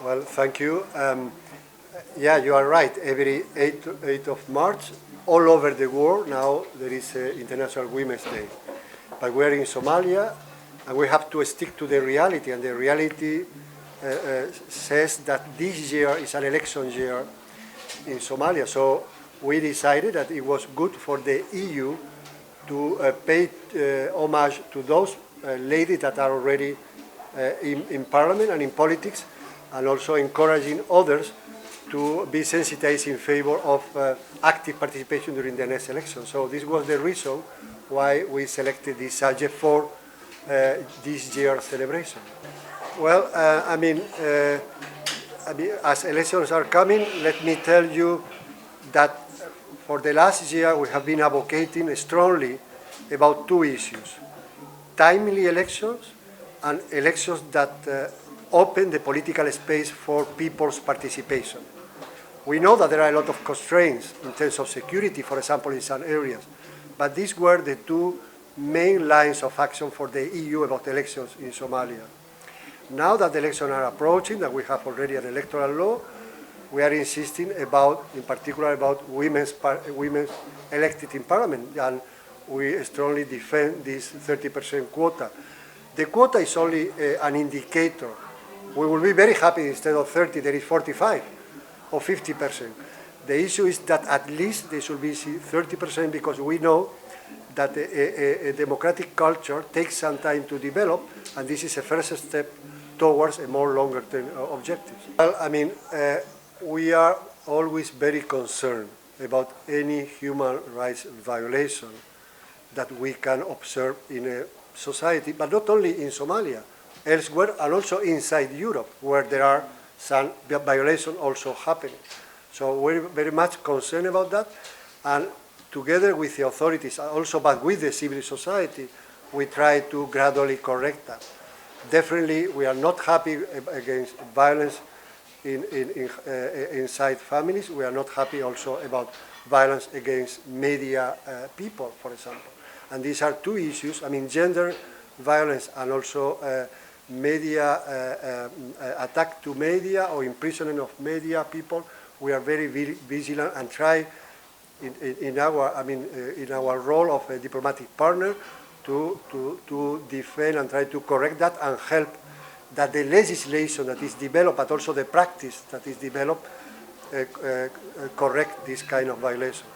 Well, thank you. Yeah, you are right. Every 8th of March, all over the world now, there is International Women's Day. But we are in Somalia, and we have to stick to the reality. And the reality says that this year is an election year in Somalia. So we decided that it was good for the EU to pay homage to those ladies that are already in Parliament and in politics, and also encouraging others to be sensitized in favor of active participation during the next election. So this was the reason why we selected this subject for this year's celebration. Well, as elections are coming, let me tell you that for the last year we have been advocating strongly about two issues: timely elections and elections that open the political space for people's participation. We know that there are a lot of constraints in terms of security, for example, in some areas, but these were the two main lines of action for the EU about elections in Somalia. Now that the elections are approaching, that we have already an electoral law, we are insisting about, in particular, about women elected in parliament, and we strongly defend this 30% quota. The quota is only an indicator. We will be very happy instead of 30, there is 45 or 50%. The issue is that at least there should be 30%, because we know that a democratic culture takes some time to develop, and this is a first step towards a more longer-term objective. Well, we are always very concerned about any human rights violation that we can observe in a society, but not only in Somalia, elsewhere, and also inside Europe, where there are some violations also happening. So we're very much concerned about that, and together with the authorities, also but with the civil society, we try to gradually correct that. Definitely, we are not happy against violence inside families. We are not happy also about violence against media people, for example. And these are two issues. Gender violence and also media attack to media or imprisonment of media people. We are very vigilant and try in our role of a diplomatic partner to defend and try to correct that and help that the legislation that is developed, but also the practice that is developed, correct this kind of violations.